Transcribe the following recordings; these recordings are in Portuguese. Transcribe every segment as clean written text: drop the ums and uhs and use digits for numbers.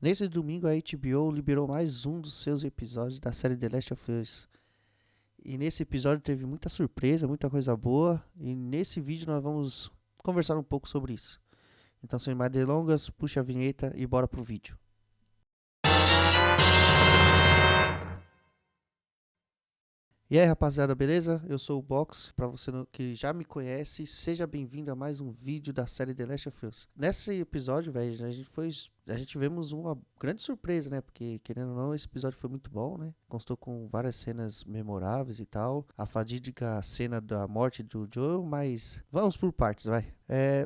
Nesse domingo, a HBO liberou mais um dos seus episódios da série The Last of Us. E nesse episódio teve muita surpresa, muita coisa boa. E nesse vídeo nós vamos conversar um pouco sobre isso. Então, sem mais delongas, puxa a vinheta e bora pro vídeo. E aí, rapaziada, beleza? Eu sou o Box. Para você que já me conhece, seja bem-vindo a mais um vídeo da série The Last of Us. Nesse episódio, velho, a gente tivemos uma grande surpresa, né? Porque, querendo ou não, esse episódio foi muito bom, né? Constou com várias cenas memoráveis e tal. A fatídica cena da morte do Joel, mas vamos por partes, vai.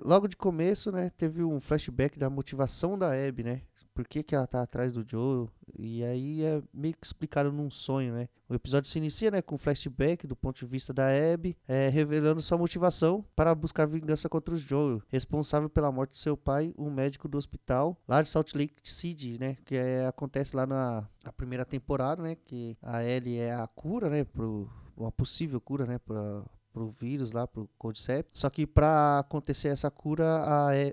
Logo de começo, né? Teve um flashback da motivação da Abby, né? Por que ela tá atrás do Joel? E aí é meio que explicado num sonho, né? O episódio se inicia, né, com um flashback do ponto de vista da Abby, revelando sua motivação para buscar vingança contra o Joel, responsável pela morte de seu pai, um médico do hospital lá de Salt Lake City, né? Que acontece lá na primeira temporada, né? Que a Ellie é a cura, né? Uma possível cura, né? Pro vírus lá, pro Cordyceps. Só que pra acontecer essa cura,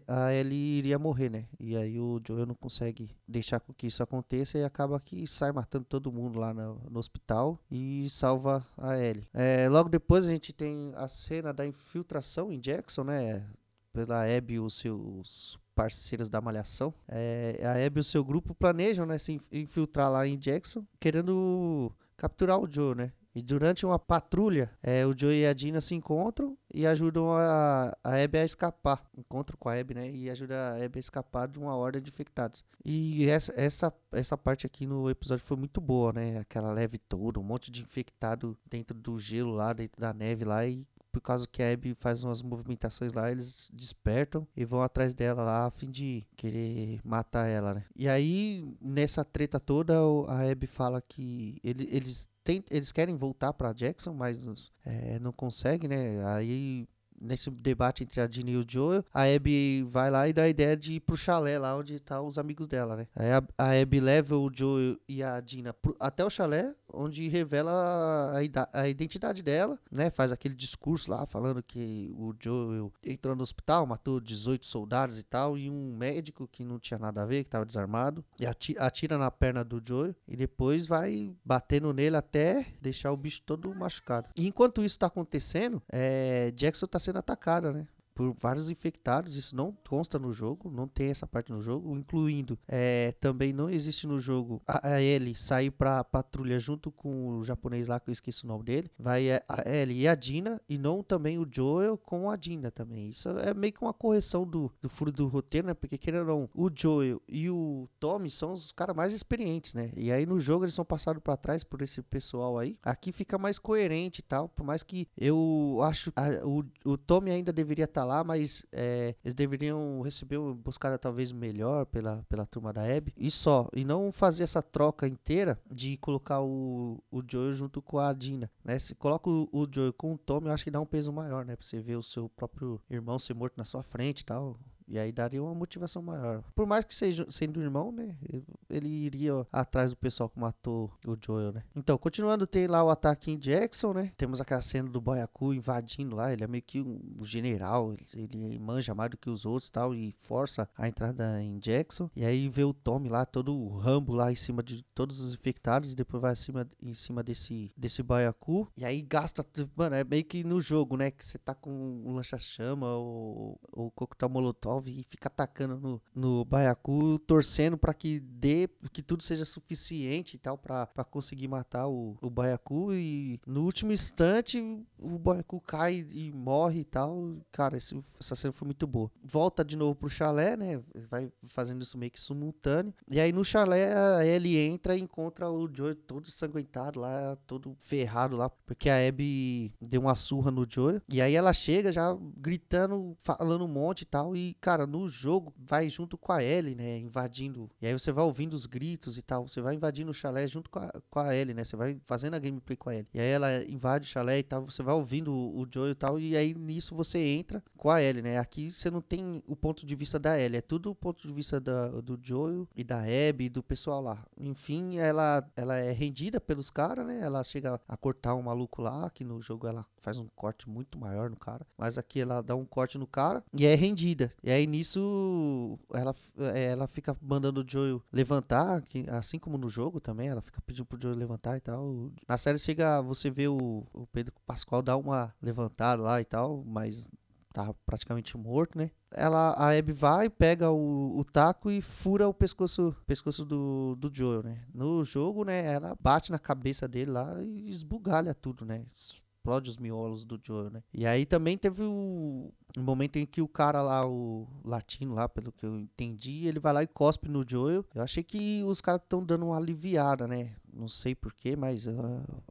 a Ellie iria morrer, né? E aí o Joel não consegue deixar com que isso aconteça e acaba que sai matando todo mundo lá no hospital e salva a Ellie. Logo depois a gente tem a cena da infiltração em Jackson, né? Pela Abby e os seus parceiros da malhação. A Abby e o seu grupo planejam, né, se infiltrar lá em Jackson, querendo capturar o Joe, né? E durante uma patrulha, o Joe e a Dina se encontram e ajudam a Abby a escapar. Encontram com a Abby, né? E ajudam a Abby a escapar de uma horda de infectados. E essa parte aqui no episódio foi muito boa, né? Aquela leve toda, um monte de infectado dentro do gelo lá, dentro da neve lá. E por causa que a Abby faz umas movimentações lá, eles despertam e vão atrás dela lá a fim de querer matar ela, né? E aí, nessa treta toda, a Abby fala que eles querem voltar para Jackson, mas não conseguem, né? Aí nesse debate entre a Dina e o Joel, a Abby vai lá e dá a ideia de ir pro chalé lá onde tá os amigos dela, né? Aí a Abby leva o Joel e a Dina até o chalé, onde revela a identidade dela, né? Faz aquele discurso lá falando que o Joel entrou no hospital, matou 18 soldados e tal, e um médico que não tinha nada a ver, que tava desarmado, e atira na perna do Joel e depois vai batendo nele até deixar o bicho todo machucado. E enquanto isso tá acontecendo, Jackson tá sendo atacada, né? Por vários infectados, isso não consta no jogo, não tem essa parte no jogo, incluindo, também não existe no jogo a Ellie sair pra patrulha junto com o japonês lá, que eu esqueci o nome dele, vai a Ellie e a Dina, e não também o Joel com a Dina também. Isso é meio que uma correção do furo do roteiro, né? Porque querendo ou não, o Joel e o Tommy são os caras mais experientes, né? E aí no jogo eles são passados pra trás por esse pessoal aí. Aqui fica mais coerente e tal, por mais que eu acho o Tommy ainda deveria estar lá, mas eles deveriam receber uma emboscada talvez melhor pela turma da Abby. E não fazer essa troca inteira de colocar o Joel junto com a Dina, né? Se coloca o Joel com o Tommy, eu acho que dá um peso maior, né? Pra você ver o seu próprio irmão ser morto na sua frente e tal. E aí daria uma motivação maior. Por mais que seja sendo irmão, né? Ele iria atrás do pessoal que matou o Joel, né? Então, continuando, tem lá o ataque em Jackson, né? Temos aquela cena do Boyaku invadindo lá. Ele é meio que um general. Ele manja mais do que os outros e tal. E força a entrada em Jackson. E aí vê o Tommy lá, todo o Rambo lá em cima de todos os infectados. E depois vai em cima desse Boyaku. E aí gasta. Mano, é meio que no jogo, né? Que você tá com um lança-chama ou coquetel molotov e fica atacando no Baiacu, torcendo para que tudo seja suficiente e tal para conseguir matar o Baiacu, e no último instante o Baiacu cai e morre e tal. Cara, essa cena foi muito boa. Volta de novo pro chalé, né? Vai fazendo isso meio que simultâneo. E aí no chalé ele entra e encontra o Joel todo ensanguentado lá, todo ferrado lá, porque a Abby deu uma surra no Joel. E aí ela chega já gritando, falando um monte e tal. E, cara, no jogo vai junto com a Ellie, né? Invadindo. E aí você vai ouvindo ouvindo os gritos e tal. Você vai invadindo o chalé junto com a Ellie, né? Você vai fazendo a gameplay com a Ellie. E aí ela invade o chalé e tal, você vai ouvindo o Joel e tal, e aí nisso você entra com a Ellie, né? Aqui você não tem o ponto de vista da Ellie, é tudo o ponto de vista do Joel e da Abby e do pessoal lá. Enfim, ela é rendida pelos caras, né? Ela chega a cortar um maluco lá, que no jogo ela faz um corte muito maior no cara, mas aqui ela dá um corte no cara e é rendida. E aí nisso ela fica mandando o Joel levantar, assim como no jogo também, ela fica pedindo pro Joel levantar e tal. Na série chega, você vê o Pedro Pascal dar uma levantada lá e tal, mas tá praticamente morto, né? A Abby vai, pega o taco e fura o pescoço do Joel, né? No jogo, né, ela bate na cabeça dele lá e esbugalha tudo, né? Explode os miolos do Joel, né? E aí também teve um momento em que o cara lá, o latino lá, pelo que eu entendi, ele vai lá e cospe no Joel. Eu achei que os caras estão dando uma aliviada, né? Não sei porquê, mas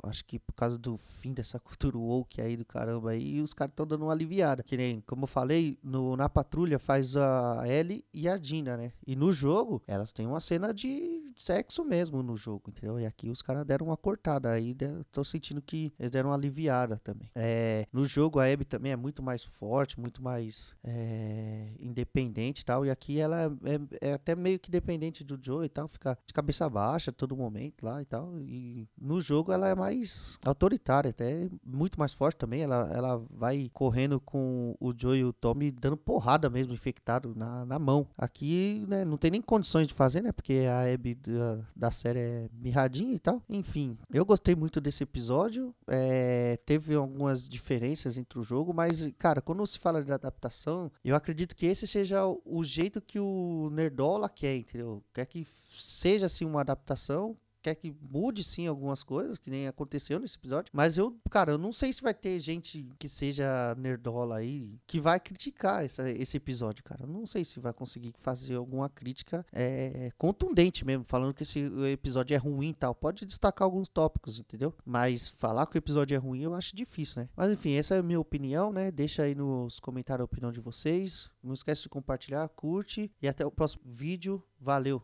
acho que por causa do fim dessa cultura woke aí do caramba aí, os caras estão dando uma aliviada. Que nem, como eu falei, na patrulha faz a Ellie e a Dina, né? E no jogo, elas têm uma cena de sexo mesmo no jogo, entendeu? E aqui os caras deram uma cortada. Aí tô sentindo que eles deram uma aliviada também. No jogo, a Abby também é muito mais forte, muito mais independente e tal. E aqui ela é até meio que dependente do Joe e tal, fica de cabeça baixa todo momento lá e tal. E no jogo ela é mais autoritária, até muito mais forte também. Ela vai correndo com o Joe e o Tommy dando porrada mesmo, infectado na mão. Aqui, né, não tem nem condições de fazer, né? Porque a Abby da série é mirradinha e tal. Enfim, eu gostei muito desse episódio. Teve algumas diferenças entre o jogo, mas, cara, quando se fala de adaptação, eu acredito que esse seja o jeito que o Nerdola quer, entendeu? Quer que seja, assim, uma adaptação, quer que mude sim algumas coisas, que nem aconteceu nesse episódio, mas eu não sei se vai ter gente que seja nerdola aí, que vai criticar esse episódio, cara. Eu não sei se vai conseguir fazer alguma crítica contundente mesmo, falando que esse episódio é ruim e tal. Pode destacar alguns tópicos, entendeu? Mas falar que o episódio é ruim eu acho difícil, né? Mas enfim, essa é a minha opinião, né? Deixa aí nos comentários a opinião de vocês. Não esquece de compartilhar, curte e até o próximo vídeo. Valeu!